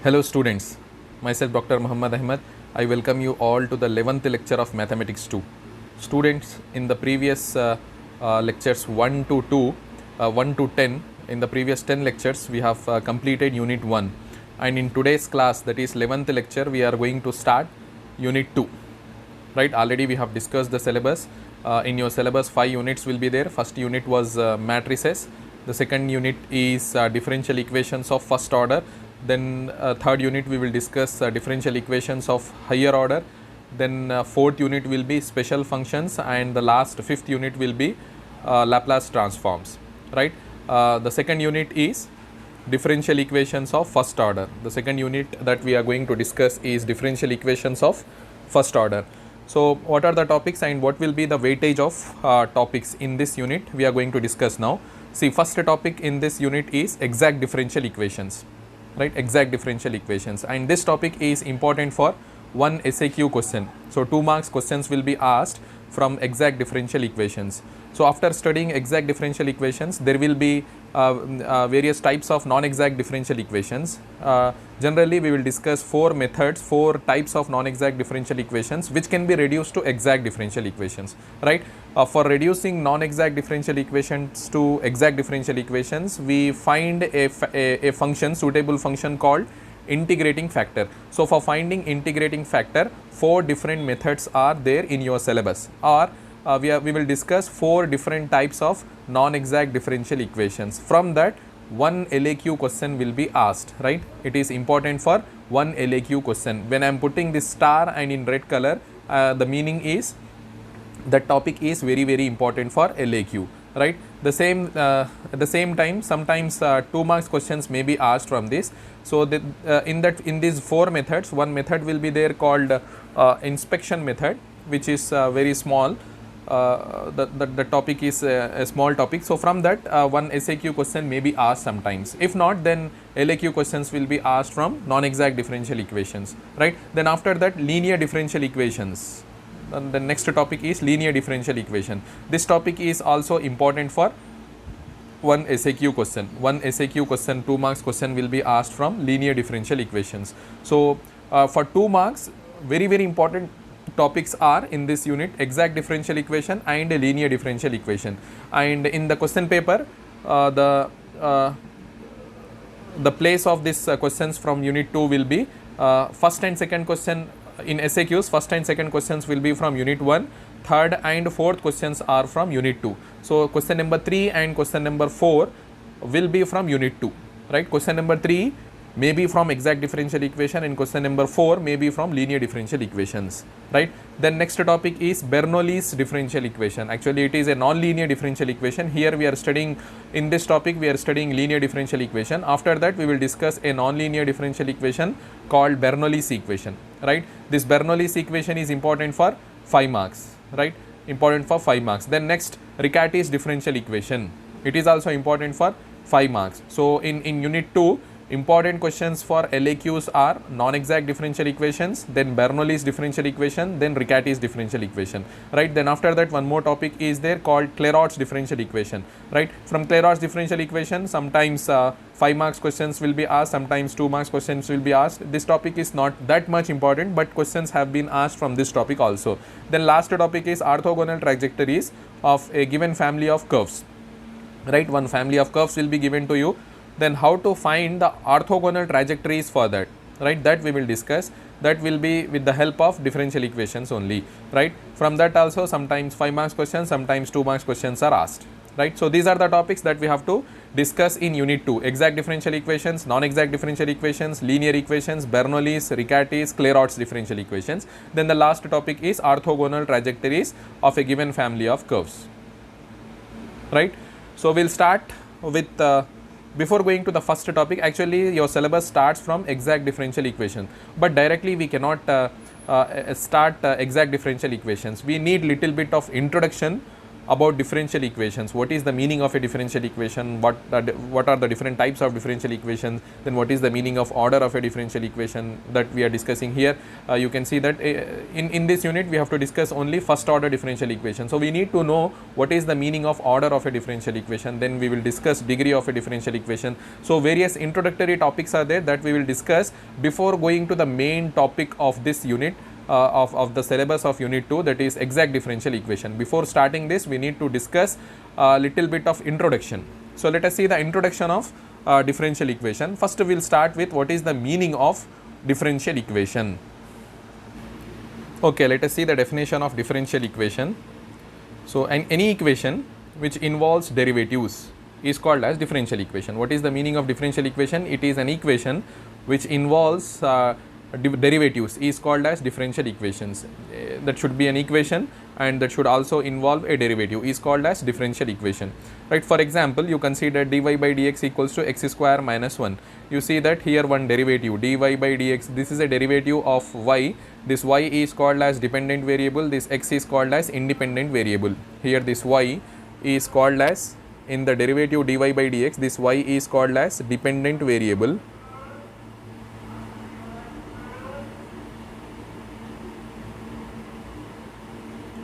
Hello students, myself Dr. Muhammad Ahmed. I welcome you all to the 11th lecture of Mathematics 2. Students, in the previous lectures 1 to 2, 1 to 10, in the previous 10 lectures we have completed Unit 1, and in today's class, that is 11th lecture, we are going to start Unit 2. Right, already we have discussed the syllabus. In your syllabus 5 units will be there. First unit was matrices, the second unit is differential equations of first order, then third unit we will discuss differential equations of higher order, then fourth unit will be special functions, and the last fifth unit will be Laplace transforms. Right, the second unit is differential equations of first order. The second unit that we are going to discuss is differential equations of first order. So what are the topics and what will be the weightage of topics in this unit we are going to discuss now. See, first topic in this unit is exact differential equations, right? Exact differential equations, and this topic is important for one SAQ question. So 2 marks questions will be asked from exact differential equations. So after studying exact differential equations, there will be various types of non-exact differential equations. Generally we will discuss 4 methods, 4 types of non-exact differential equations which can be reduced to exact differential equations, right? For reducing non-exact differential equations to exact differential equations, we find a function, suitable function called integrating factor. So for finding integrating factor, 4 different methods are there in your syllabus, or we will discuss 4 different types of non-exact differential equations. From that, one LAQ question will be asked, right? It is important for one LAQ question. When I am putting this star and in red color, the meaning is that topic is very important for LAQ, right? The same at the same time, sometimes 2 marks questions may be asked from this. So in these 4 methods, one method will be there called inspection method, which is very small. The topic is a small topic. So from that, one SAQ question may be asked sometimes. If not, then LAQ questions will be asked from non-exact differential equations, right? Then after that, linear differential equations. The next topic is linear differential equation. This topic is also important for one SAQ question. One SAQ question, 2 marks question will be asked from linear differential equations. So for 2 marks, very important topics are in this unit: exact differential equation and linear differential equation. And in the question paper, the place of these questions from unit 2 will be first and second question. In SAQs, first and second questions will be from unit 1, third and fourth questions are from unit 2. So question number 3 and question number 4 will be from unit 2, right? Question number 3 may be from exact differential equation, and question number 4 may be from linear differential equations, right? Then next topic is Bernoulli's differential equation. Actually it is a non-linear differential equation. Here we are studying, in this topic we are studying linear differential equation. After that we will discuss a non-linear differential equation called Bernoulli's equation, right? This Bernoulli's equation is important for 5 marks, right? Important for 5 marks. Then next, Riccati's differential equation. It is also important for 5 marks. So in unit 2, important questions for LAQs are non-exact differential equations, then Bernoulli's differential equation, then Riccati's differential equation, right? Then after that, one more topic is there called Clairaut's differential equation, right? From Clairaut's differential equation, sometimes 5 marks questions will be asked, sometimes 2 marks questions will be asked. This topic is not that much important, but questions have been asked from this topic also. Then last topic is orthogonal trajectories of a given family of curves, right? One family of curves will be given to you. Then how to find the orthogonal trajectories for that, right? That we will discuss. That will be with the help of differential equations only, right? From that also, sometimes 5 marks questions, sometimes 2 marks questions are asked, right? So these are the topics that we have to discuss in unit 2: exact differential equations, non-exact differential equations, linear equations, Bernoulli's, Riccati's, Clairaut's differential equations. Then the last topic is orthogonal trajectories of a given family of curves, right? So we'll start with before going to the first topic. Actually your syllabus starts from exact differential equation, but directly we cannot start exact differential equations. We need little bit of introduction about differential equations. What is the meaning of a differential equation? What are the different types of differential equations? Then what is the meaning of order of a differential equation that we are discussing here? You can see that in this unit we have to discuss only first order differential equation. So we need to know what is the meaning of order of a differential equation. Then we will discuss degree of a differential equation. So various introductory topics are there that we will discuss before going to the main topic of this unit. Of the syllabus of unit 2, that is exact differential equation. Before starting this, we need to discuss a little bit of introduction. So let us see the introduction of differential equation. First we will start with what is the meaning of differential equation. Okay, let us see the definition of differential equation. So any equation which involves derivatives is called as differential equation. What is the meaning of differential equation? It is an equation which involves derivatives is called as differential equations. That should be an equation and that should also involve a derivative is called as differential equation, right? For example, you consider dy by dx equals to x square minus 1. You see that here one derivative dy by dx, this is a derivative of y. This y is called as dependent variable, this x is called as independent variable. Here this y is called as, in the derivative dy by dx, this y is called as dependent variable,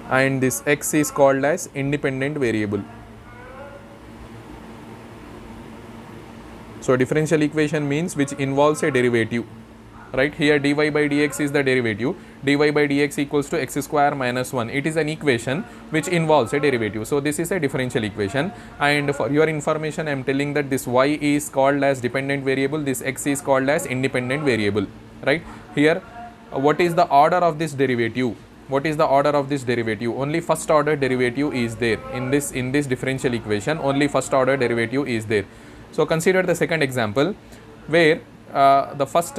and this x is called as independent variable. So differential equation means which involves a derivative, right? Here dy by dx is the derivative, dy by dx equals to x square minus 1. It is an equation which involves a derivative. So this is a differential equation, and for your information I am telling that this y is called as dependent variable, this x is called as independent variable, right? Here what is the order of this derivative? What is the order of this derivative? Only first order derivative is there in this differential equation. Only first order derivative is there. So consider the second example where the first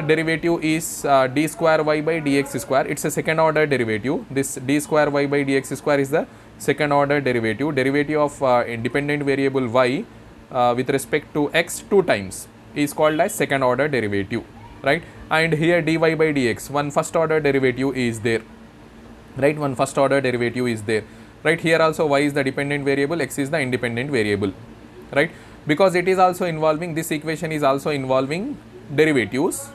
derivative is d square y by dx square. It's a second order derivative. This d square y by dx square is the second order derivative. Derivative of independent variable y with respect to x 2 times is called as second order derivative, right? And here dy by dx, one first order derivative is there, right? One first order derivative is there, right? Here also y is the dependent variable, x is the independent variable, right? Because it is also involving, this equation is also involving derivatives.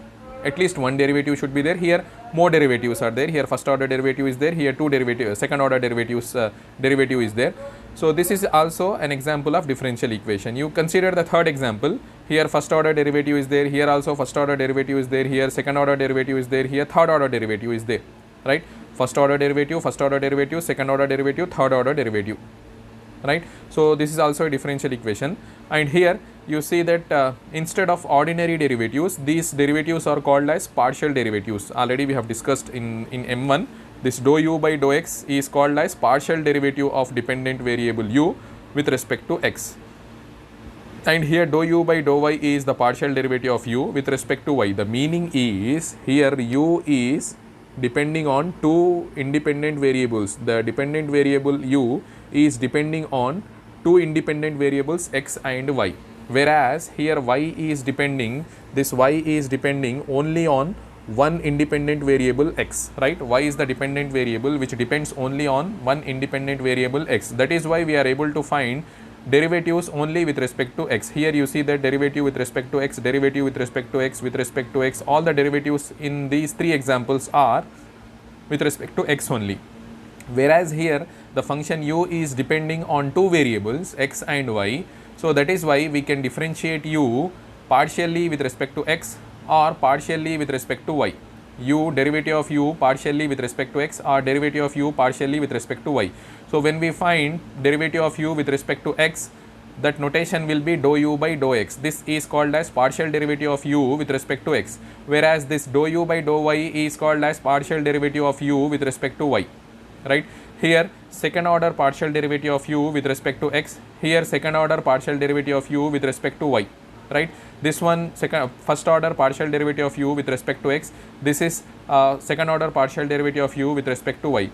At least one derivative should be there. Here more derivatives are there. Here first order derivative is there, here two derivatives, second order derivatives derivative is there. So this is also an example of differential equation. You consider the third example. Here first order derivative is there, here also first order derivative is there, here second order derivative is there, here third order derivative is there, right? First order derivative, second order derivative, third order derivative, right? So this is also a differential equation. And here you see that instead of ordinary derivatives, these derivatives are called as partial derivatives. Already we have discussed in M1. This dou u by dou x is called as partial derivative of dependent variable u with respect to x. And here dou u by dou y is the partial derivative of u with respect to y. The meaning is here u is depending on two independent variables. The dependent variable u is depending on two independent variables x and y, whereas here y is depending, this y is depending only on one independent variable x, right? Y is the dependent variable which depends only on one independent variable x. That is why we are able to find derivatives only with respect to x. Here you see that derivative with respect to x, derivative with respect to x, with respect to x, all the derivatives in these three examples are with respect to x only. Whereas here the function u is depending on two variables x and y. So that is why we can differentiate u partially with respect to x or partially with respect to y. U derivative of u partially with respect to x or derivative of u partially with respect to y. So when we find derivative of u with respect to x, that notation will be dou u by dou x. This is called as partial derivative of u with respect to x, whereas this dou u by dou y is called as partial derivative of u with respect to y, right? Here second order partial derivative of u with respect to x, here second order partial derivative of u with respect to y, right? This one first order partial derivative of u with respect to x, this is second order partial derivative of u with respect to y.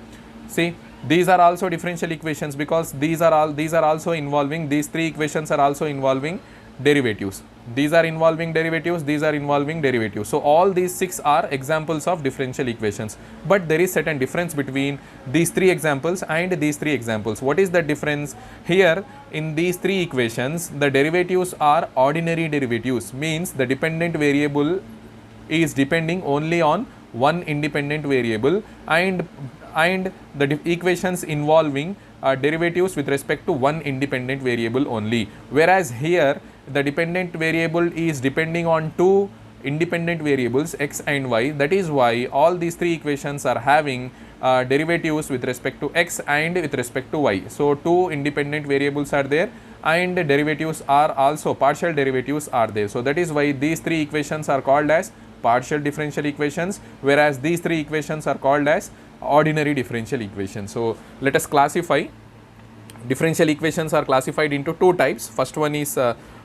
See, these are also differential equations because these are also involving, these three equations are also involving derivatives, these are involving derivatives, these are involving derivatives. So all these 6 are examples of differential equations, but there is certain difference between these 3 examples and these 3 examples. What is the difference? Here in these 3 equations, the derivatives are ordinary derivatives, means the dependent variable is depending only on one independent variable, and the equations involving derivatives with respect to one independent variable only. Whereas here the dependent variable is depending on 2 independent variables x and y. That is why all these 3 equations are having derivatives with respect to x and with respect to y. So 2 independent variables are there, and derivatives are also, partial derivatives are there. So that is why these 3 equations are called as partial differential equations, whereas these 3 equations are called as ordinary differential equations. So let us classify. Differential equations are classified into 2 types. First one is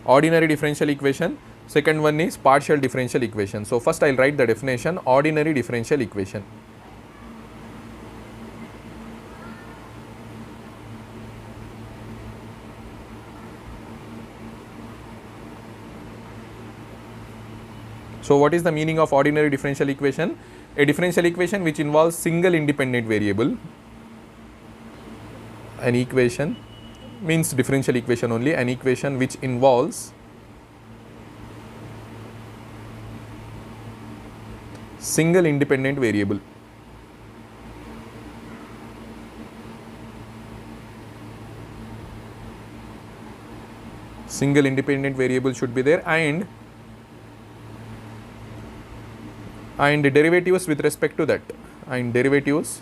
ordinary differential equation, second one is partial differential equation. So first I will write the definition: ordinary differential equation. So what is the meaning of ordinary differential equation? A differential equation which involves single independent variable. An equation means differential equation only, an equation which involves single independent variable. Single independent variable should be there, and derivatives with respect to that, and derivatives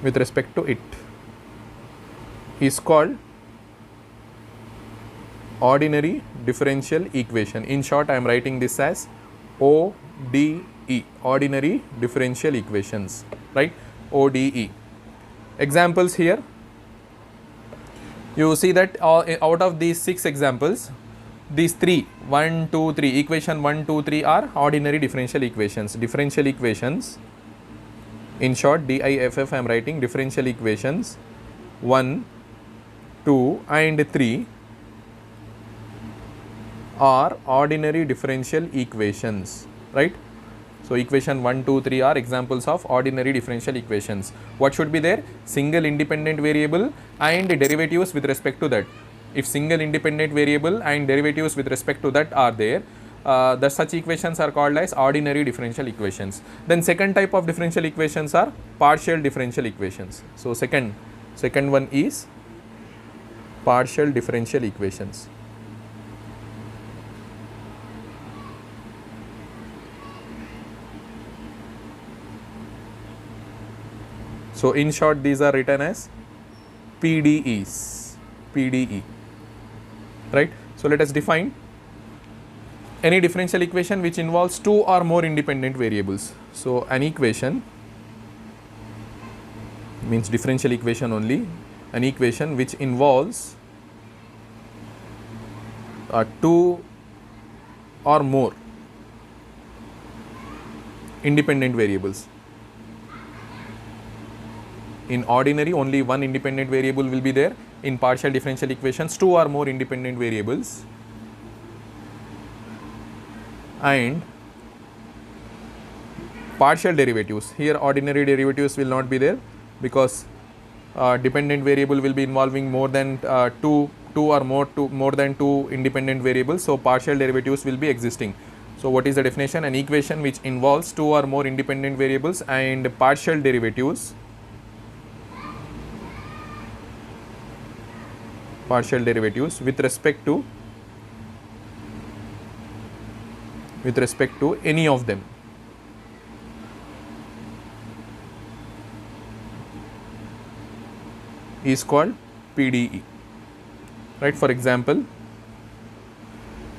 with respect to it is called ordinary differential equation. In short, I am writing this as ODE, ordinary differential equations, right? ODE. Examples here, you see that out of these 6 examples, these 3, 1, 2, 3, equation 1, 2, 3 are ordinary differential equations. Differential equations, in short DIFF, I am writing differential equations 1, 2 and 3 are ordinary differential equations, right? So equation 1, 2, 3 are examples of ordinary differential equations. What should be there? Single independent variable and derivatives with respect to that. If single independent variable and derivatives with respect to that are there, such equations are called as ordinary differential equations. Then second type of differential equations are partial differential equations. So second one is partial differential equations. So in short, these are written as PDEs, PDE, right? So let us define any differential equation which involves 2 or more independent variables. So an equation means differential equation only, an equation which involves 2 or more independent variables. In ordinary, only one independent variable will be there. In partial differential equations, 2 or more independent variables, and partial derivatives. Here ordinary derivatives will not be there, because dependent variable will be involving more than two or more than 2 independent variables. So partial derivatives will be existing. So what is the definition? An equation which involves 2 or more independent variables and partial derivatives with respect to any of them. Is called PDE, right? For example,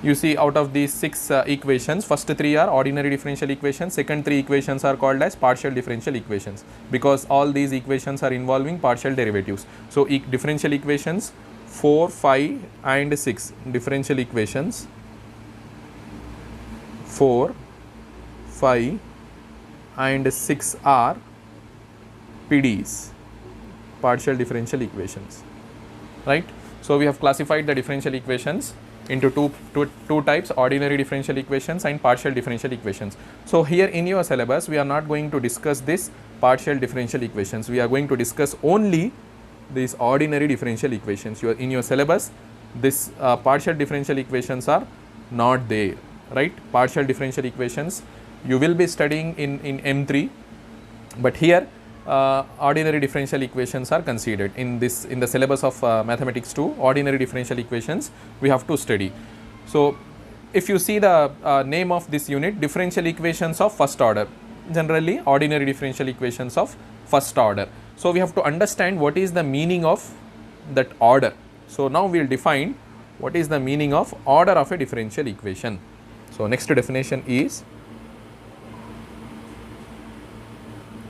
you see out of these 6 equations, first 3 are ordinary differential equations, second 3 equations are called as partial differential equations, because all these equations are involving partial derivatives. So differential equations 4, 5 and 6, differential equations 4, 5 and 6 are PDEs, partial differential equations, right? So we have classified the differential equations into two types, ordinary differential equations and partial differential equations. So here in your syllabus, we are not going to discuss this partial differential equations. We are going to discuss only these ordinary differential equations. In your syllabus, this partial differential equations are not there, right? Partial differential equations you will be studying in M3, but here ordinary differential equations are considered in the syllabus of mathematics 2. Ordinary differential equations we have to study. So if you see the name of this unit, differential equations of first order, generally ordinary differential equations of first order. So we have to understand what is the meaning of that order. So now we will define what is the meaning of order of a differential equation. So next definition is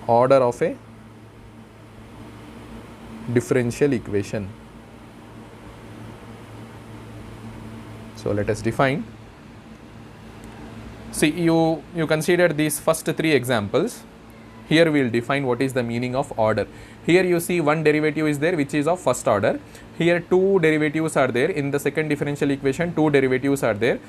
order of a differential equation. So let us define. See, you consider these first three examples. Here we will define what is the meaning of order. Here you see one derivative is there which is of first order. Here two derivatives are there. In the second differential equation, two derivatives are there.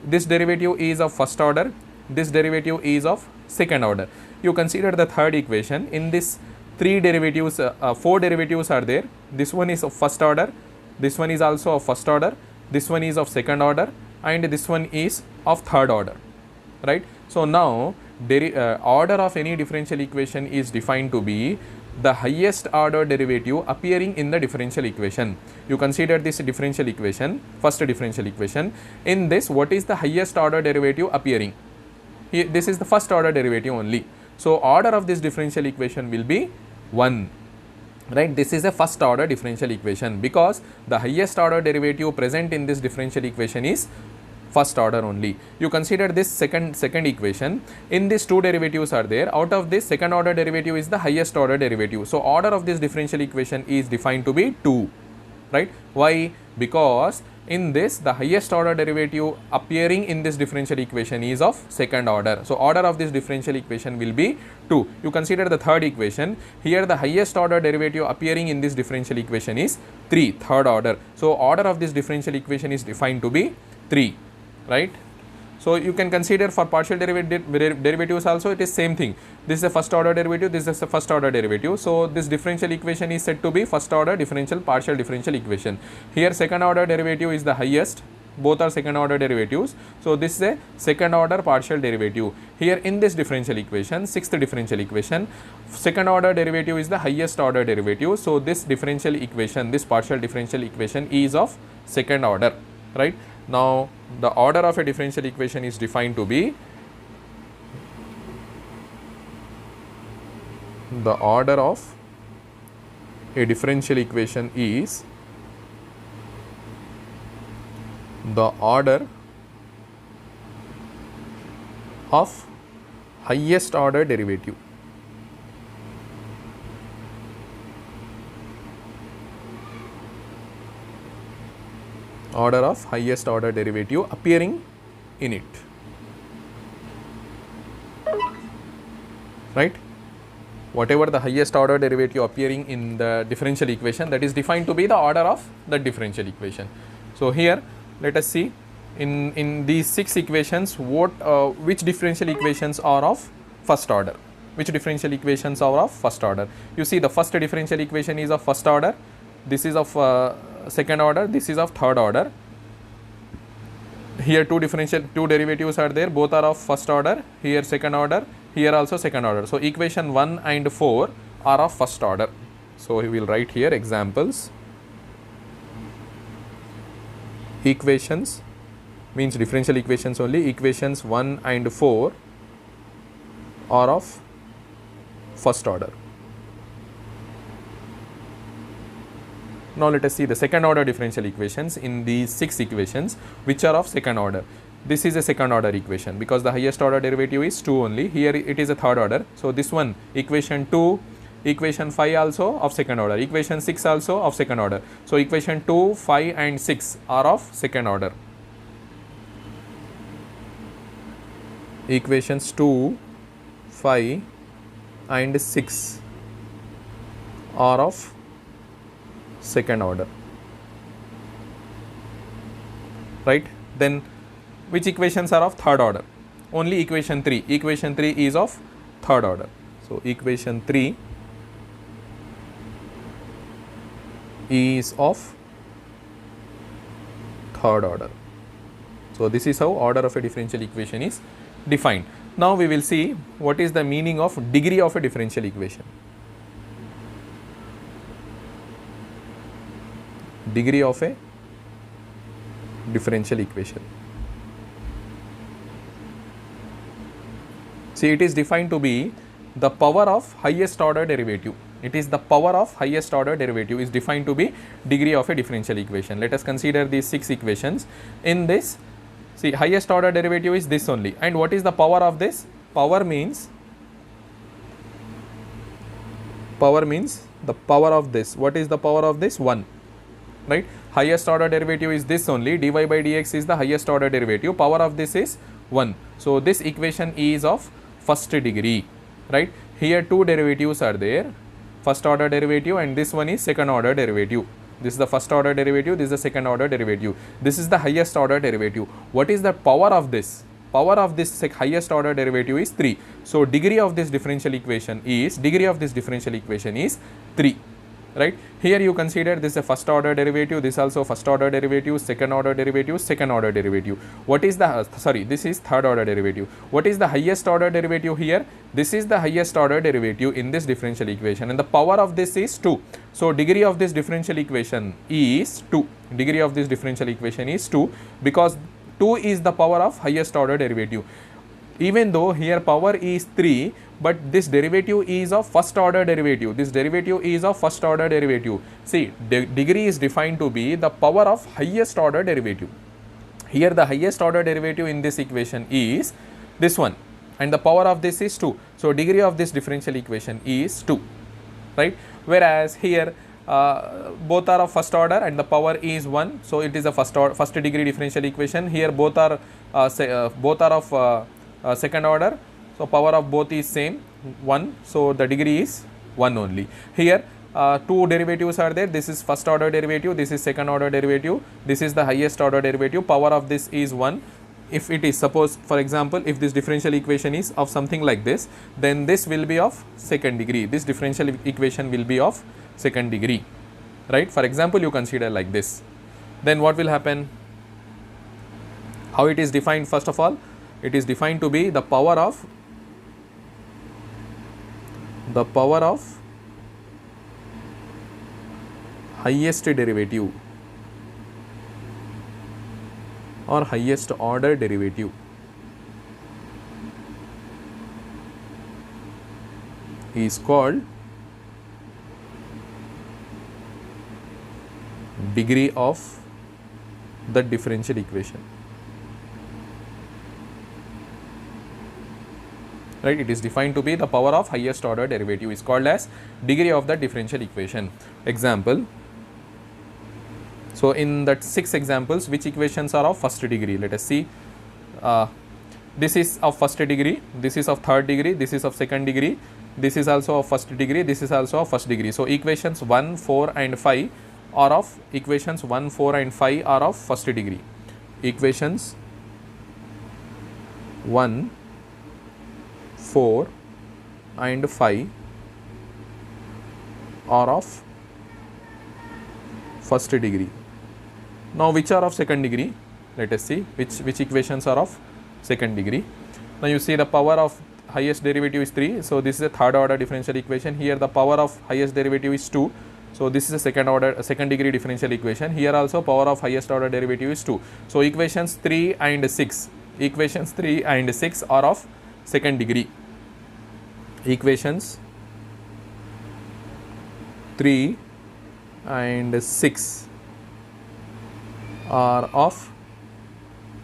This derivative is of first order. This derivative is of second order. You consider the third equation. In this three derivatives, four derivatives are there. This one is of first order. This one is also of first order. This one is of second order, and this one is of third order, right? So now order of any differential equation is defined to be the highest order derivative appearing in the differential equation. You consider this differential equation, first differential equation. In this, what is the highest order derivative appearing? Here, this is the first order derivative only. So order of this differential equation will be 1, right? This is a first order differential equation because the highest order derivative present in this differential equation is first order only. You consider this second equation. In this two derivatives are there. Out of this, second order derivative is the highest order derivative. So order of this differential equation is defined to be 2, right? Why? Because in this, the highest order derivative appearing in this differential equation is of second order. So order of this differential equation will be 2. You consider the third equation. Here the highest order derivative appearing in this differential equation is 3, third order. So order of this differential equation is defined to be 3, right? So you can consider for partial derivatives also it is same thing. This is a first order derivative, this is a first order derivative. So this differential equation is said to be first order partial differential equation. Here second order derivative is the highest, both are second order derivatives. So this is a second order partial derivative. Here in this differential equation, sixth differential equation, second order derivative is the highest order derivative. So this differential equation, this partial differential equation is of second order, right? Now the order of a differential equation is defined to be the order of a differential equation is the order of highest order derivative. Order of highest order derivative appearing in it, right? Whatever the highest order derivative appearing in the differential equation, that is defined to be the order of the differential equation. So here let us see in these 6 equations which differential equations are of first order, which differential equations are of first order. You see the first differential equation is of first order, this is of second order, this is of third order. Here two derivatives are there, both are of first order. Here second order, here also second order. So equation 1 and 4 are of first order. So we will write here examples. Equations means differential equations only. Equations 1 and 4 are of first order. Now let us see the second order differential equations in these 6 equations which are of second order. This is a second order equation because the highest order derivative is 2 only. Here it is a third order. So this one, equation 2, equation 5 also of second order, equation 6 also of second order. So equation 2, 5 and 6 are of second order. Equations 2, 5 and 6 are of second order. right? Then which equations are of third order? Only equation 3. Equation 3 is of third order. So equation 3 is of third order. So this is how order of a differential equation is defined. Now we will see what is the meaning of degree of a differential equation. Degree of a differential equation. See, it is defined to be the power of highest order derivative. It is the power of highest order derivative is defined to be degree of a differential equation. Let us consider these 6 equations. In this, see, highest order derivative is this only. And what is the power of this? Power means the power of this. What is the power of this? 1, right? Highest order derivative is this only. Dy by dx is the highest order derivative. Power of this is 1. So this equation is of first degree, right? Here 2 derivatives are there, first order derivative, and this one is second order derivative. This is the first order derivative, this is the second order derivative. This is the highest order derivative. What is the power of this? Power of this highest order derivative is 3. So degree of this differential equation is 3, right? Here you consider this is a first order derivative, this also first order derivative, second order derivative, second order derivative. What is the, this is third order derivative. What is the highest order derivative here? This is the highest order derivative in this differential equation, and the power of this is 2. So degree of this differential equation is 2. Degree of this differential equation is 2 because 2 is the power of highest order derivative. Even though here power is 3, but this derivative is of first order derivative. This derivative is of first order derivative. See, degree is defined to be the power of highest order derivative. Here the highest order derivative in this equation is this one, and the power of this is 2. So degree of this differential equation is 2, right? Whereas here both are of first order and the power is 1. So it is a first degree differential equation. Here both are of second order. So power of both is same, 1. So the degree is 1 only. Here 2 derivatives are there. This is first order derivative, this is second order derivative, this is the highest order derivative. Power of this is 1. If it is, suppose for example, if this differential equation is of something like this, then this will be of second degree. This differential equation will be of second degree, right? For example, you consider like this. Then what will happen? How it is defined? First of all, it is defined to be the power of highest derivative or highest order derivative is called degree of the differential equation, right? It is defined to be the power of highest order derivative is called as degree of the differential equation. Example. So in that 6 examples, which equations are of first degree? Let us see. This is of first degree, this is of third degree, this is of second degree, this is also of first degree, this is also of first degree. So equations 1, 4 and 5 are of equations 1, 4 and 5 are of first degree. Equations 1, 4 and 5 are of first degree. Now which are of second degree? Let us see which equations are of second degree. Now you see the power of highest derivative is 3. So this is a third order differential equation. Here the power of highest derivative is 2. So this is a second degree differential equation. Here also power of highest order derivative is 2. So equations 3 and 6 are of second degree. Equations 3 and 6 are of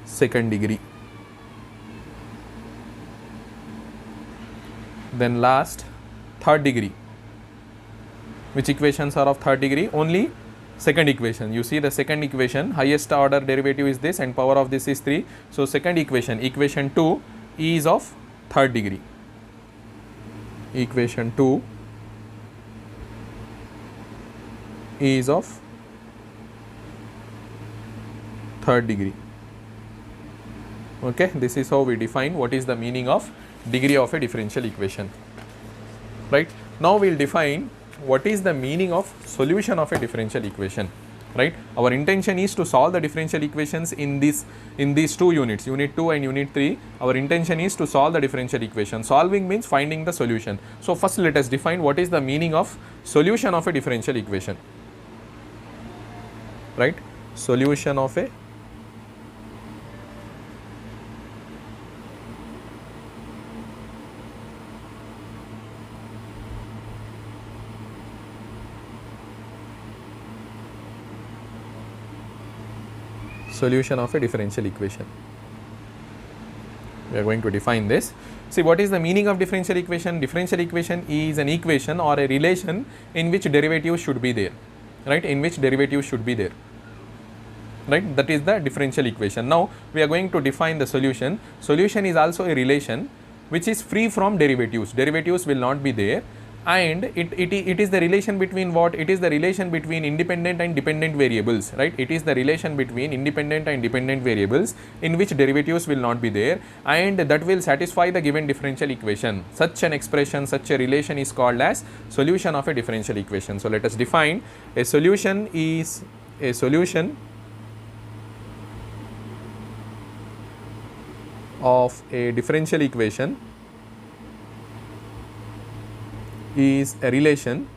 second degree. Then last, third degree. Which equations are of third degree? Only second equation. You see the second equation, highest order derivative is this and power of this is 3. So second equation, equation 2 is of third degree. Equation 2 is of third degree. Okay, this is how we define what is the meaning of degree of a differential equation. Right, now we will define what is the meaning of solution of a differential equation. Right, our intention is to solve the differential equations in these two units, unit 2 and unit 3. Our intention is to solve the differential equation. Solving means finding the solution. So first let us define what is the meaning of solution of a differential equation. Right, solution of a differential equation. We are going to define this. See, what is the meaning of differential equation? Differential equation is an equation or a relation in which derivatives should be there. Right, in which derivatives should be there. Right, that is the differential equation. Now we are going to define the solution. Solution is also a relation which is free from derivatives. Derivatives will not be there, and it is the relation between what? It is the relation between independent and dependent variables. Right, it is the relation between independent and dependent variables in which derivatives will not be there, and that will satisfy the given differential equation. Such an expression, such a relation is called as solution of a differential equation. So let us define: a solution is a solution of a differential equation is a relation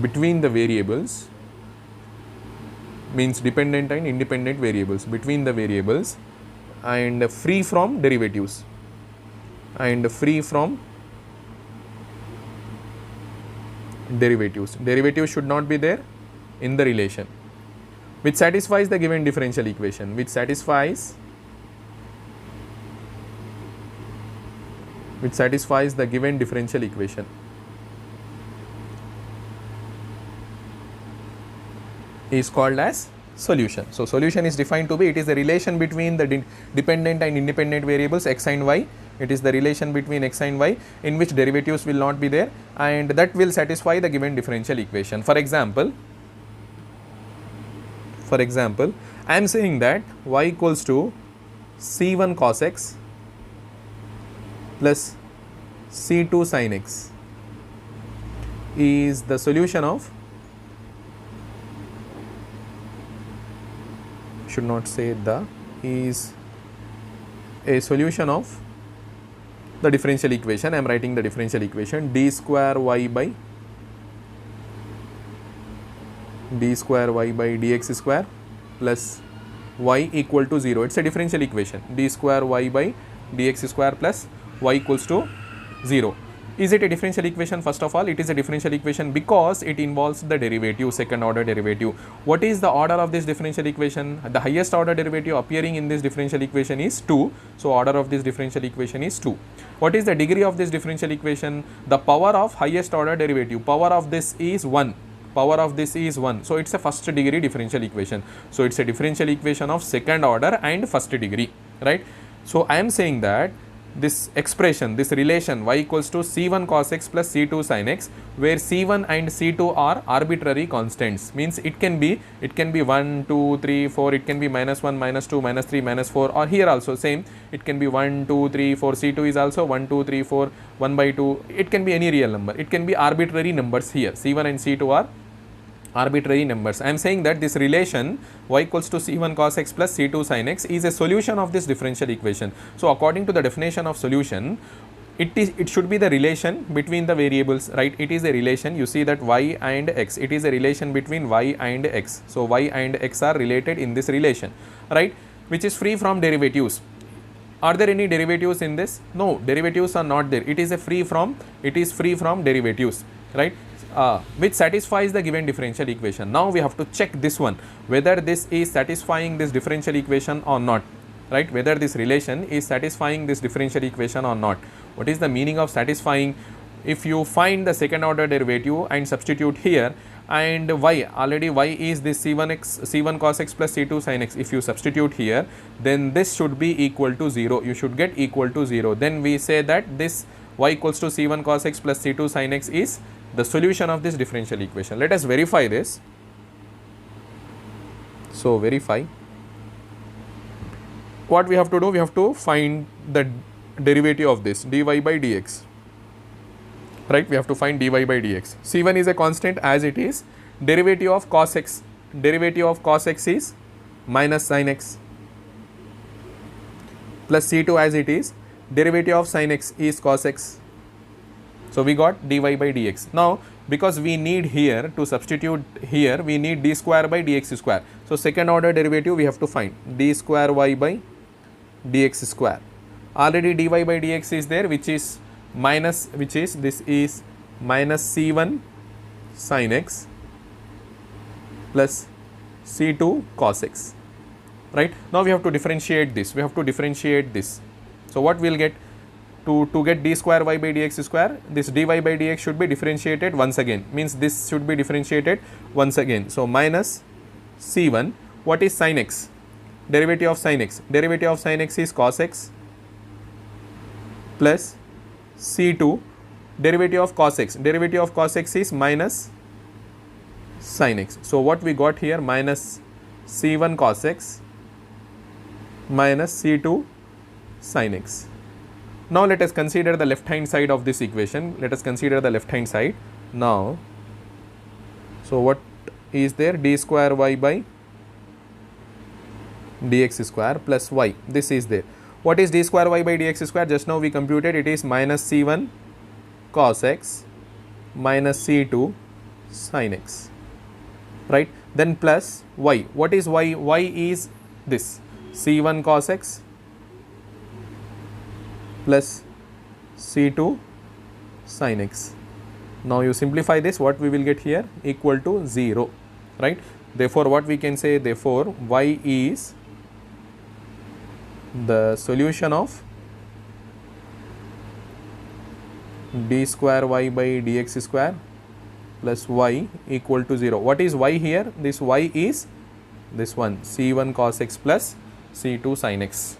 between the variables, means dependent and independent variables, between the variables, and free from derivatives, derivatives should not be there in the relation, which satisfies the given differential equation, which satisfies the given differential equation. Is called as solution. So solution is defined to be, it is a relation between the dependent and independent variables x and y. It is the relation between x and y in which derivatives will not be there, and that will satisfy the given differential equation. For example, I am saying that y equals to c1 cos x plus c2 sin x is the solution of, should not say the, is a solution of the differential equation. I am writing the differential equation: d square y by dx square plus y equal to 0. It is a differential equation. D square y by dx square plus y equals to 0. Is it a differential equation? First of all, it is a differential equation because it involves the derivative, second order derivative. What is the order of this differential equation? The highest order derivative appearing in this differential equation is 2. So order of this differential equation is 2. What is the degree of this differential equation? The power of highest order derivative, power of this is 1. So it's a first degree differential equation. So it's a differential equation of second order and first degree, right? So I am saying that this expression, this relation y equals to c1 cos x plus c2 sin x, where c1 and c2 are arbitrary constants, means it can be 1, 2, 3, 4, it can be -1, -2, -3, -4, or here also same, it can be 1, 2, 3, 4, c2 is also 1, 2, 3, 4, 1 by 2, it can be any real number, it can be arbitrary numbers. Here c1 and c2 are arbitrary numbers. I am saying that this relation y equals to c1 cos x plus c2 sin x is a solution of this differential equation. So according to the definition of solution, it should be the relation between the variables, right? It is a relation, you see that y and x, it is a relation between y and x. So y and x are related in this relation, right, which is free from derivatives. Are there any derivatives in this? No, derivatives are not there. It is free from derivatives, right? Which satisfies the given differential equation. Now we have to check this one, whether this is satisfying this differential equation or not, right? Whether this relation is satisfying this differential equation or not. What is the meaning of satisfying? If you find the second order derivative and substitute here, and y, already y is this c1 cos x plus c2 sin x, if you substitute here, then this should be equal to 0, you should get equal to 0. Then we say that this y equals to c1 cos x plus c2 sin x is the solution of this differential equation. Let us verify this. So verify. What we have to do? We have to find the derivative of this dy by dx. Right? We have to find dy by dx. C1 is a constant as it is. Derivative of cos x. Derivative of cos x is minus sin x. Plus C2 as it is. Derivative of sin x is cos x. So we got dy by dx. Now because we need here to substitute here, we need d square by dx square. So second order derivative we have to find d square y by dx square. Already dy by dx is there, which is minus, which is this is minus c1 sin x plus c2 cos x. Right? Now we have to differentiate this. We have to differentiate this. So what we will get? To get d square y by dx square, this dy by dx should be differentiated once again, means this should be differentiated once again. So minus c1, what is sin x? Derivative of sin x. Derivative of sin x is cos x plus c2, derivative of cos x. Derivative of cos x is minus sin x. So what we got here? Minus c1 cos x minus c2 sin x. Now let us consider the left hand side of this equation. Let us consider the left hand side now. So what is there? D square y by dx square plus y. This is there. What is d square y by dx square? Just now we computed, it is minus c1 cos x minus c2 sin x. Right? Then plus y. What is y? Y is this c1 cos x plus c2 sin x. Now you simplify this, what we will get here? Equal to 0, right? Therefore what we can say? Therefore y is the solution of d square y by dx square plus y equal to 0. What is y here? This y is this one, c1 cos x plus c2 sin x,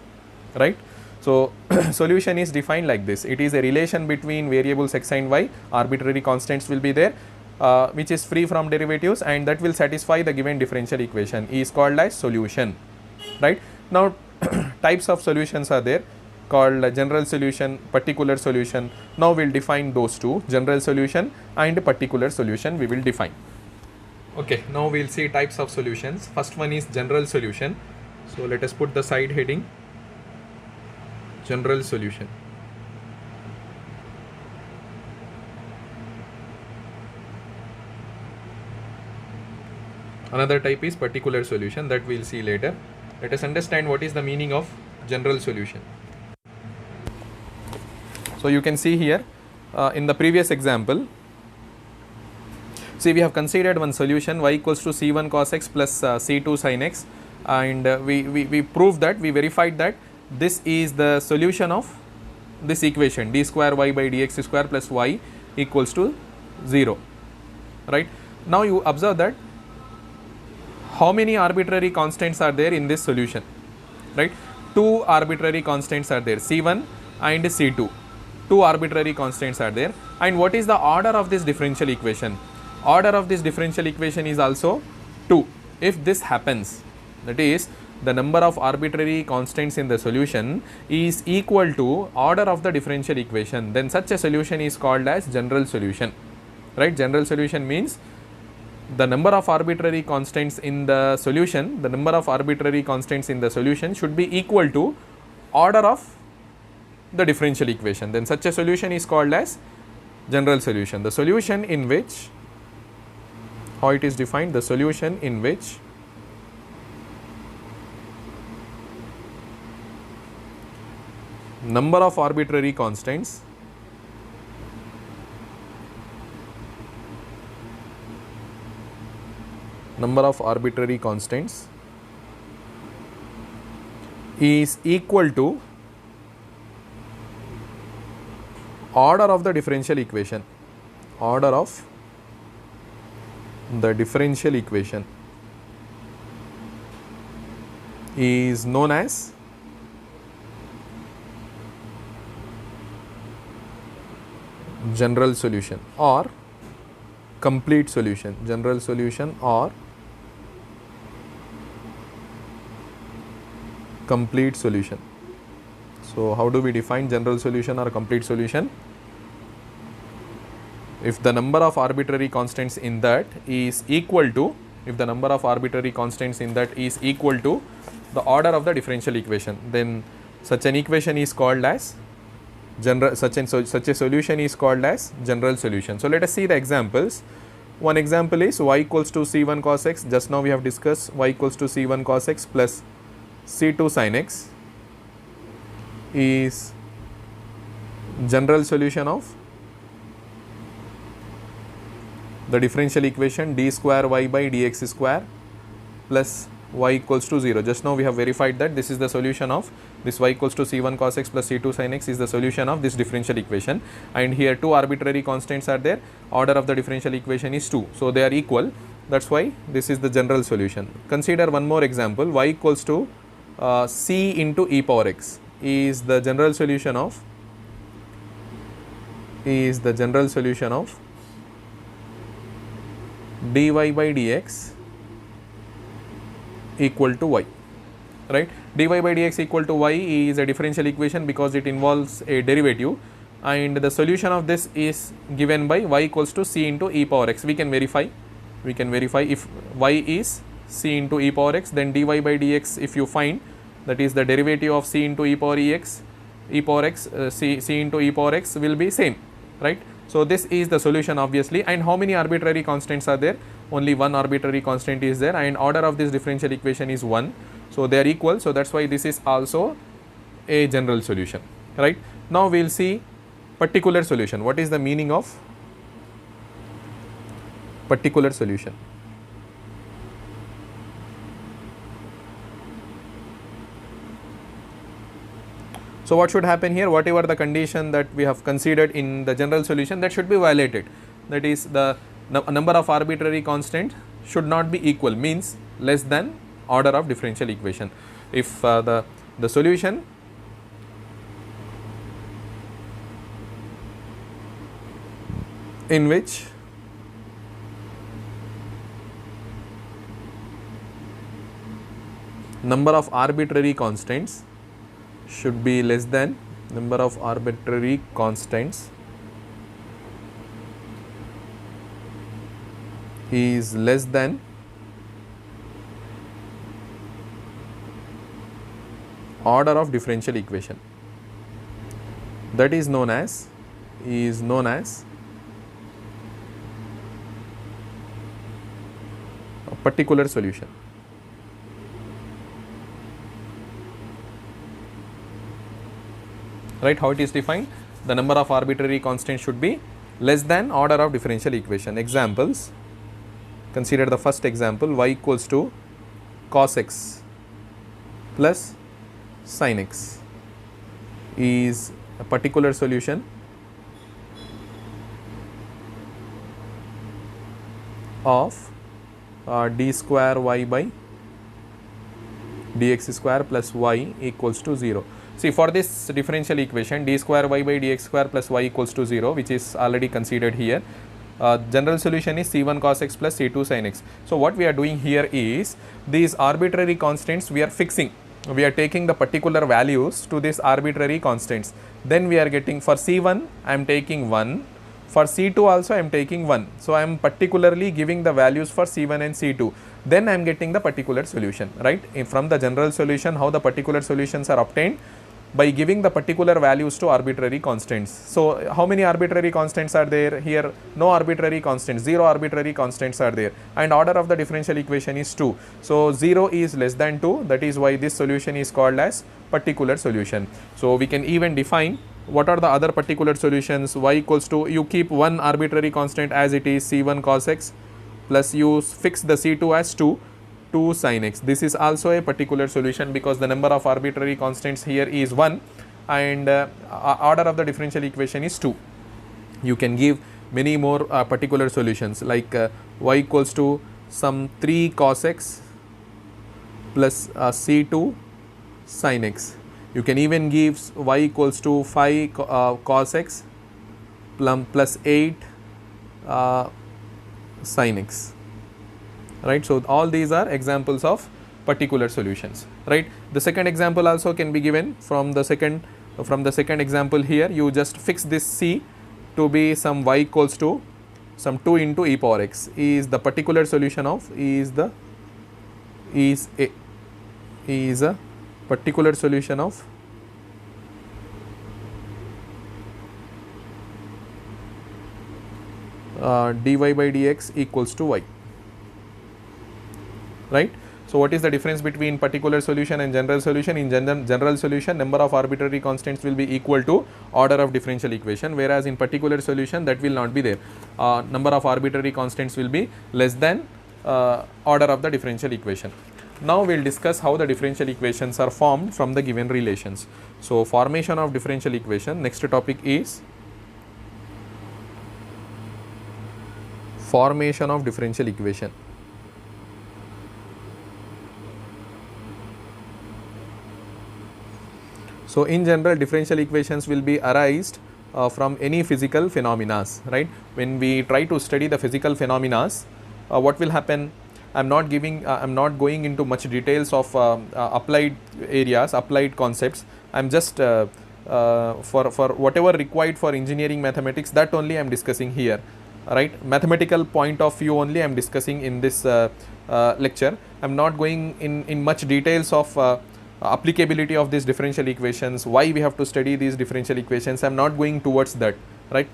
right? So solution is defined like this. It is a relation between variables x and y. Arbitrary constants will be there, which is free from derivatives, and that will satisfy the given differential equation, is called as solution. Right? Now types of solutions are there, called general solution, particular solution. Now we will define those two, general solution and particular solution we will define. Okay, now we will see types of solutions. First one is general solution. So let us put the side heading general solution. Another type is particular solution, that we will see later. Let us understand what is the meaning of general solution. So you can see here in the previous example, see we have considered one solution y equals to c1 cos x plus c2 sin x, and we proved that, we verified that this is the solution of this equation d square y by dx square plus y equals to 0, right? Now you observe that how many arbitrary constants are there in this solution, right? Two arbitrary constants are there, c1 and c2. Two arbitrary constants are there. And what is the order of this differential equation? Order of this differential equation is also 2. If this happens, that is, the number of arbitrary constants in the solution is equal to order of the differential equation, then such a solution is called as general solution, right? General solution means the number of arbitrary constants in the solution, the number of arbitrary constants in the solution should be equal to order of the differential equation, then such a solution is called as general solution. The solution in which, how it is defined, the solution in which number of arbitrary constants is equal to order of the differential equation. Order of the differential equation is known as general solution or complete solution. General solution or complete solution. So how do we define general solution or complete solution? If the number of arbitrary constants in that is equal to, if the number of arbitrary constants in that is equal to the order of the differential equation, then such an equation is called as general, such a solution is called as general solution. So let us see the examples. One example is y equals to c1 cos x. Just now we have discussed y equals to c1 cos x plus c2 sin x is general solution of the differential equation d square y by dx square plus y equals to 0. Just now we have verified that this is the solution of this y equals to c1 cos x plus c2 sin x is the solution of this differential equation, and here two arbitrary constants are there, order of the differential equation is 2. So they are equal, that is why this is the general solution. Consider one more example, y equals to c into e power x is the general solution of dy by dx equal to y, right. Dy by dx equal to y is a differential equation because it involves a derivative, and the solution of this is given by y equals to c into e power x. We can verify if y is c into e power x, then dy by dx, if you find, that is the derivative of c into e power x, c into e power x will be same, right. So this is the solution obviously, and how many arbitrary constants are there? Only one arbitrary constant is there, and order of this differential equation is 1. So they are equal, so that is why this is also a general solution, right. Now we will see particular solution. What is the meaning of particular solution? So what should happen here? Whatever the condition that we have considered in the general solution, that should be violated. That is, the number of arbitrary constants should not be equal, means less than order of differential equation. If the solution in which number of arbitrary constants should be less than number of arbitrary constants is less than order of differential equation, that is known as a particular solution. Right, how it is defined? The number of arbitrary constants should be less than order of differential equation. Examples, consider the first example, y equals to cos x plus sin x is a particular solution of d square y by dx square plus y equals to 0. See, for this differential equation d square y by dx square plus y equals to 0, which is already considered here, general solution is c1 cos x plus c2 sin x. So what we are doing here is, these arbitrary constants we are fixing, we are taking the particular values to these arbitrary constants. Then we are getting, for c1 I am taking 1, for c2 also I am taking 1. So I am particularly giving the values for c1 and c2. Then I am getting the particular solution, right. From the general solution, how the particular solutions are obtained? By giving the particular values to arbitrary constants. So how many arbitrary constants are there here? No arbitrary constants, 0 arbitrary constants are there, and order of the differential equation is 2. So 0 is less than 2, that is why this solution is called as particular solution. So we can even define what are the other particular solutions. Y equals to, you keep one arbitrary constant as it is, c1 cos x, plus you fix the c2 as 2 sin x. This is also a particular solution because the number of arbitrary constants here is 1, and order of the differential equation is 2. You can give many more particular solutions, like y equals to some 3 cos x plus c2 sin x. You can even give y equals to 5 cos x plus 8 sin x. Right. So all these are examples of particular solutions, right? The second example also can be given from the second example. Here you just fix this C to be some y equals to some 2 into e power x is the particular solution of is a particular solution of dy by dx equals to y, right? So what is the difference between particular solution and general solution? In general solution, number of arbitrary constants will be equal to order of differential equation, whereas in particular solution that will not be there. Number of arbitrary constants will be less than order of the differential equation. Now we will discuss how the differential equations are formed from the given relations. So formation of differential equation. Next topic is formation of differential equation. So in general, differential equations will be arised from any physical phenomena, right? When we try to study the physical phenomena, what will happen? I'm not going into much details of applied areas, applied concepts. I'm just for whatever required for engineering mathematics, that only I'm discussing here, right? Mathematical point of view only I'm discussing in this lecture. I'm not going in much details of applicability of these differential equations, why we have to study these differential equations. I'm not going towards that, right?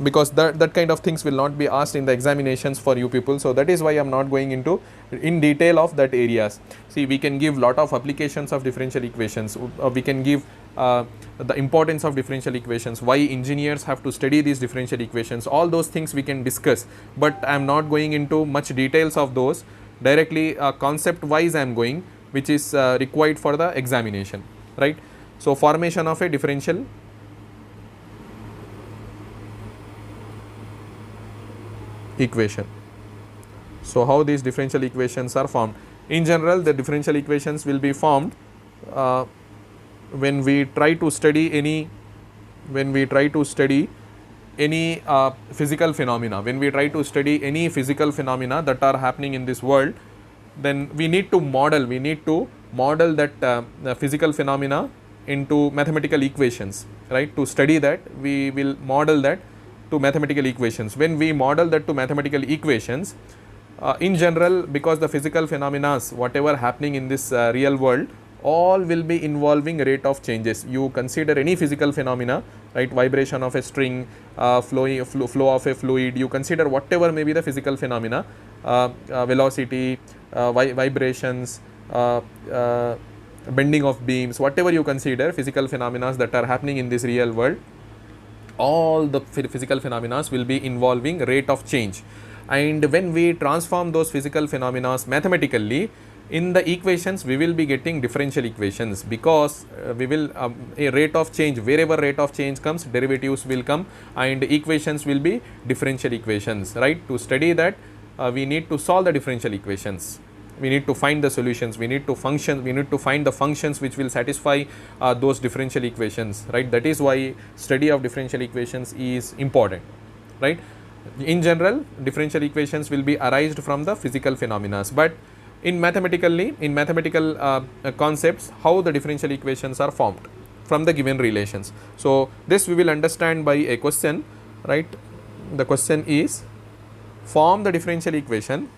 Because that kind of things will not be asked in the examinations for you people. So that is why I'm not going into in detail of that areas. See, we can give lot of applications of differential equations. We can give the importance of differential equations, why engineers have to study these differential equations. All those things we can discuss, but I'm not going into much details of those. Directly concept wise I'm going, which is required for the examination, right? So formation of a differential equation. So how these differential equations are formed? In general, the differential equations will be formed when we try to study any physical phenomena. When we try to study any physical phenomena that are happening in this world, then we need to model that physical phenomena into mathematical equations, right? To study that, we will model that to mathematical equations. When we model that to mathematical equations, in general, because the physical phenomena, whatever happening in this real world, all will be involving rate of changes. You consider any physical phenomena, right? Vibration of a string, flow of a fluid. You consider whatever may be the physical phenomena, velocity, vibrations, bending of beams, whatever you consider physical phenomena that are happening in this real world, all the physical phenomena will be involving rate of change. And when we transform those physical phenomena mathematically, in the equations we will be getting differential equations, because we will a rate of change, wherever rate of change comes, derivatives will come and equations will be differential equations, right? To study that, we need to solve the differential equations, we need to find the solutions, we need to find the functions which will satisfy those differential equations, right? That is why study of differential equations is important, right? In general, differential equations will be arised from the physical phenomena, but in mathematical concepts, how the differential equations are formed from the given relations. So this we will understand by a question, right? The question is, form the differential equation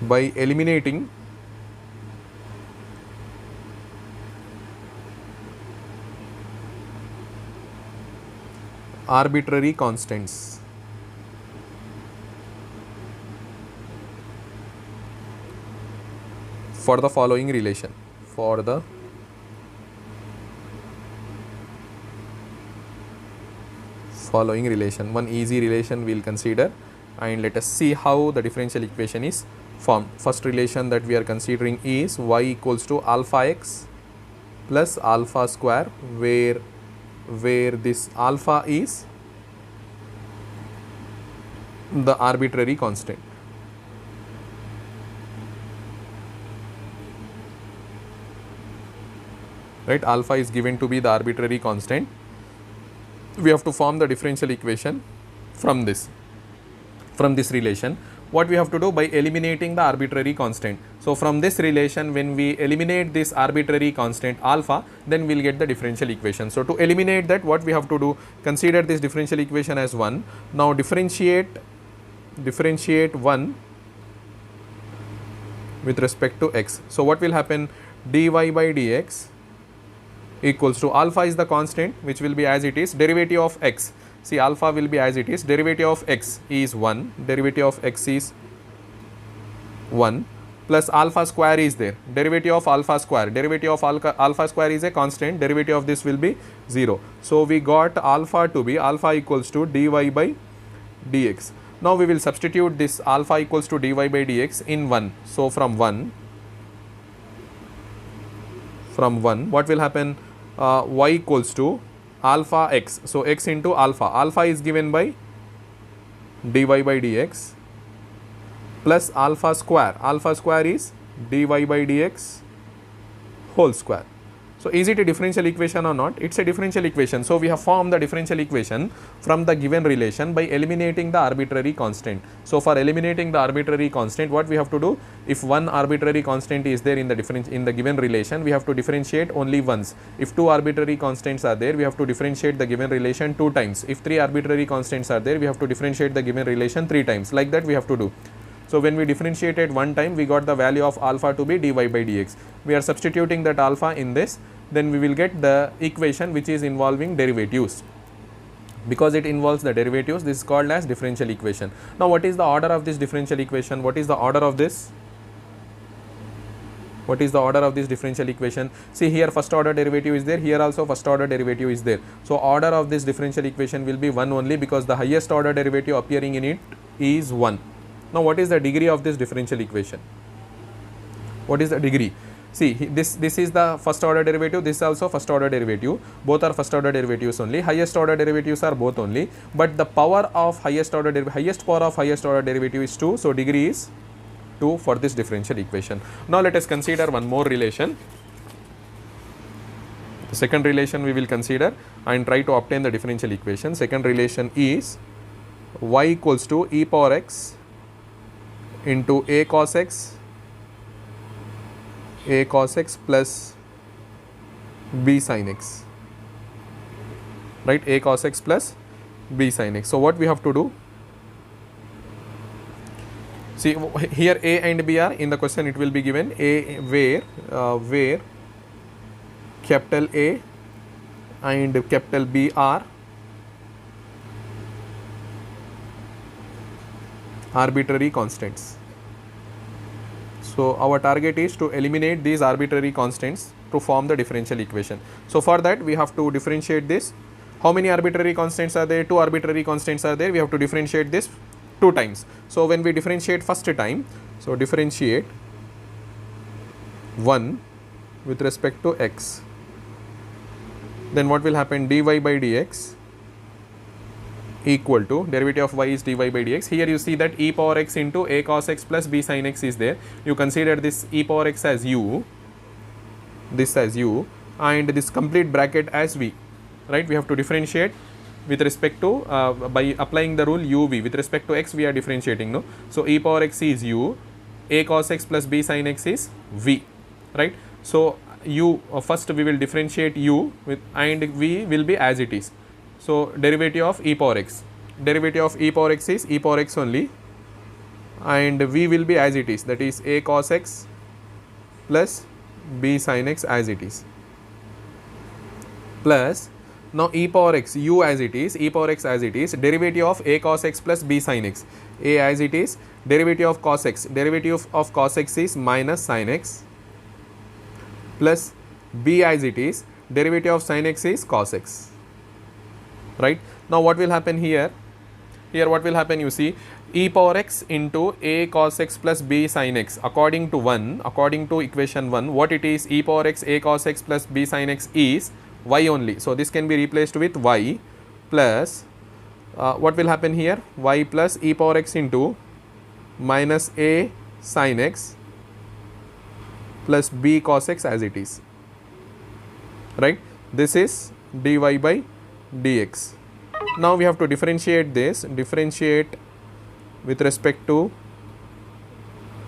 by eliminating arbitrary constants. For the following relation, one easy relation we will consider, and let us see how the differential equation is formed. First relation that we are considering is y equals to alpha x plus alpha square, where this alpha is the arbitrary constant. right? Alpha is given to be the arbitrary constant. We have to form the differential equation from this relation. What we have to do? By eliminating the arbitrary constant. So from this relation, when we eliminate this arbitrary constant alpha, then we'll get the differential equation. So to eliminate that, what we have to do? Consider this differential equation as 1. Now differentiate 1 with respect to x. So what will happen? Dy by dx equals to, alpha is the constant which will be as it is, derivative of x. See, alpha will be as it is, derivative of x is 1, derivative of x is 1, plus alpha square is there, derivative of alpha square, derivative of alpha square is a constant, derivative of this will be 0. So we got alpha to be, alpha equals to dy by dx. Now we will substitute this alpha equals to dy by dx in 1. So from 1, what will happen? Y equals to alpha x. So x into alpha. Alpha is given by dy by dx plus alpha square. Alpha square is dy by dx whole square. So is it a differential equation or not? It's a differential equation. So we have formed the differential equation from the given relation by eliminating the arbitrary constant. So for eliminating the arbitrary constant, what we have to do? If one arbitrary constant is there in the given relation, we have to differentiate only once. If two arbitrary constants are there, we have to differentiate the given relation 2 times. If 3 arbitrary constants are there, we have to differentiate the given relation 3 times. Like that we have to do. So when we differentiated 1 time, we got the value of alpha to be dy by dx. We are substituting that alpha in this, then we will get the equation which is involving derivatives. Because it involves the derivatives, this is called as differential equation. Now what is the order of this differential equation? What is the order of this? What is the order of this differential equation? See, here first order derivative is there, here also first order derivative is there. So order of this differential equation will be 1 only, because the highest order derivative appearing in it is 1. Now what is the degree of this differential equation? What is the degree? See, this is the first order derivative, this is also first order derivative, both are first order derivatives only, highest order derivatives are both only, but the power of highest power of highest order derivative is 2, so degree is 2 for this differential equation. Now let us consider one more relation. The second relation we will consider and try to obtain the differential equation. Second relation is y equals to e power x into a cos x plus b sin x, right? A cos x plus b sin x. So what we have to do? See, here a and b are in the question, it will be given a where capital A and capital B are arbitrary constants. So our target is to eliminate these arbitrary constants to form the differential equation. So for that we have to differentiate this. How many arbitrary constants are there? 2 arbitrary constants are there. We have to differentiate this 2 times. So when we differentiate first time, so differentiate 1 with respect to x, then what will happen? Dy by dx equal to, derivative of y is dy by dx. Here you see that e power x into a cos x plus b sin x is there. You consider this e power x as u, this as u, and this complete bracket as v, right? We have to differentiate with respect to by applying the rule uv. With respect to x we are differentiating, no? So e power x is u, a cos x plus b sin x is v, right? So u first we will differentiate u with, and v will be as it is. So derivative of e power x, derivative of e power x is e power x only, and v will be as it is, that is a cos x plus b sin x as it is, plus now e power x u as it is, e power x as it is, derivative of a cos x plus b sin x, a as it is, derivative of cos x, derivative of cos x is minus sin x, plus b as it is, derivative of sin x is cos x, right? Now what will happen here? Here what will happen? You see, e power x into a cos x plus b sin x, according to equation 1, what it is? E power x a cos x plus b sin x is y only. So this can be replaced with y plus what will happen here? Y plus e power x into minus a sin x plus b cos x as it is. right? This is dy by dx. Now we have to differentiate this, differentiate with respect to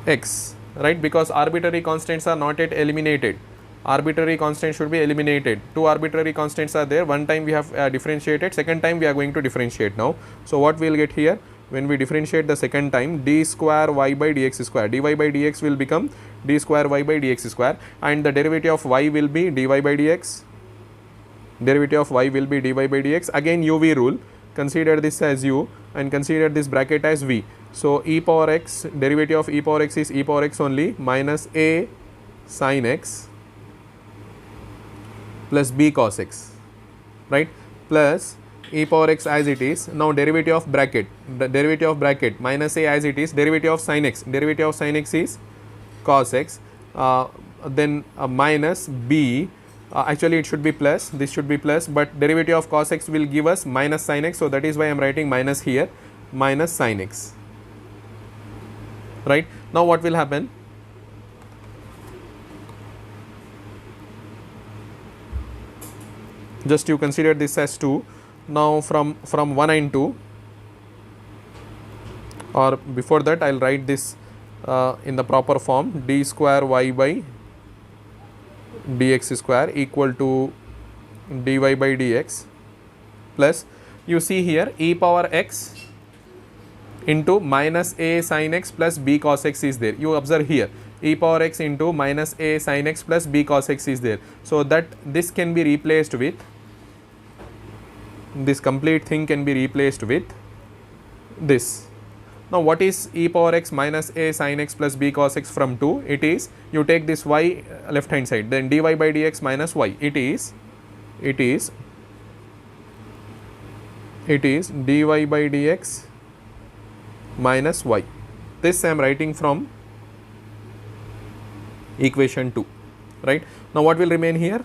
x, right? Because arbitrary constants are not yet eliminated. Arbitrary constants should be eliminated. Two arbitrary constants are there. One time we have differentiated, second time we are going to differentiate now. So what we will get here when we differentiate the second time, d square y by dx square, dy by dx will become d square y by dx square, and the derivative of y will be dy by dx. Derivative of y will be dy by dx. Again uv rule, consider this as u and consider this bracket as v. So e power x, derivative of e power x is e power x only, minus a sin x plus b cos x, right, plus e power x as it is. Now derivative of bracket, the derivative of bracket minus a as it is, derivative of sin x, derivative of sin x is cos x, then minus b, actually it should be plus, this should be plus, but derivative of cos x will give us minus sin x, so that is why I am writing minus here, minus sin x, right. Now what will happen? Just you consider this as 2. Now from 1 and 2, or before that I will write this in the proper form, d square y by dx square equal to dy by dx, plus you see here e power x into minus a sin x plus b cos x is there. You observe here e power x into minus a sin x plus b cos x is there. So that this can be replaced with, this complete thing can be replaced with this. Now what is e power x minus a sin x plus b cos x from 2? It is, you take this y left hand side, then dy by dx minus y. It is dy by dx minus y. This I am writing from equation 2, right. Now what will remain here?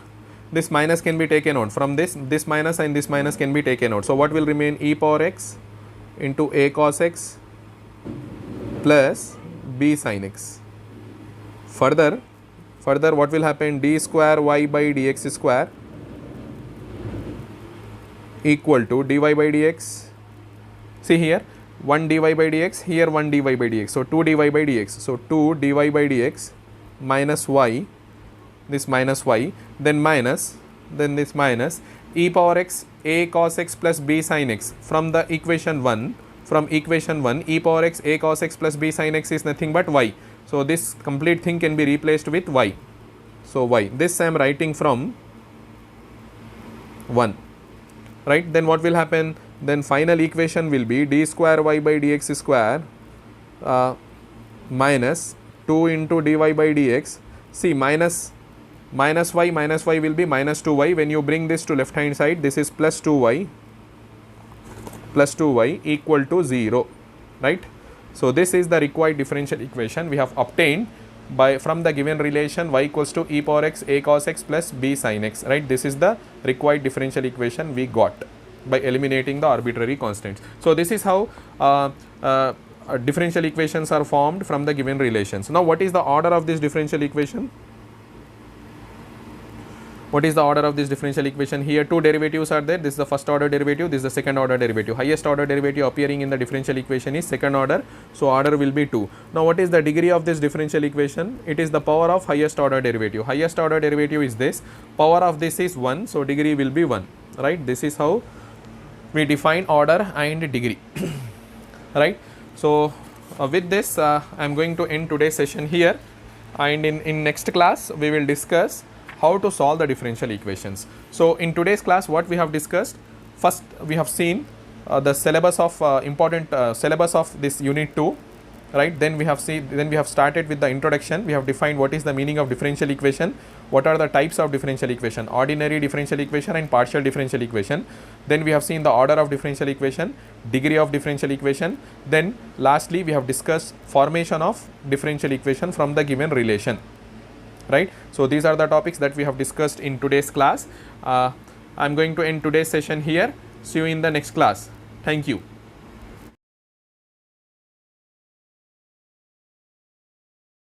This minus can be taken out from this minus and this minus can be taken out. So what will remain? E power x into a cos x plus b sin x. Further what will happen? D square y by dx square equal to dy by dx. See here, 1 dy by dx, here 1 dy by dx. So 2 dy by dx. So 2 dy by dx minus y, this minus y, then minus, then this minus e power x a cos x plus b sin x from the equation 1. From equation 1, e power x a cos x plus b sin x is nothing but y. So this complete thing can be replaced with y. So y, this I am writing from 1, right. Then what will happen? Then final equation will be d square y by dx square minus 2 into dy by dx. See, minus y will be minus 2y. When you bring this to left hand side, this is plus 2y equal to 0, right. So this is the required differential equation we have obtained by from the given relation y equals to e power x a cos x plus b sin x, right. This is the required differential equation we got by eliminating the arbitrary constants. So this is how differential equations are formed from the given relations. Now what is the order of this differential equation? What is the order of this differential equation? Here two derivatives are there. This is the first order derivative, this is the second order derivative. Highest order derivative appearing in the differential equation is second order, so order will be 2. Now what is the degree of this differential equation? It is the power of highest order derivative. Highest order derivative is this, power of this is 1, so degree will be 1, right. This is how we define order and degree, right. So with this I am going to end today's session here, and in next class we will discuss how to solve the differential equations. So in today's class what we have discussed, first we have seen the syllabus of important syllabus of this unit 2, right. Then we have started with the introduction. We have defined what is the meaning of differential equation, what are the types of differential equation, ordinary differential equation and partial differential equation. Then we have seen the order of differential equation, degree of differential equation. Then lastly we have discussed formation of differential equation from the given relation, right. So these are the topics that we have discussed in today's class. I am going to end today's session here. See you in the next class. Thank you.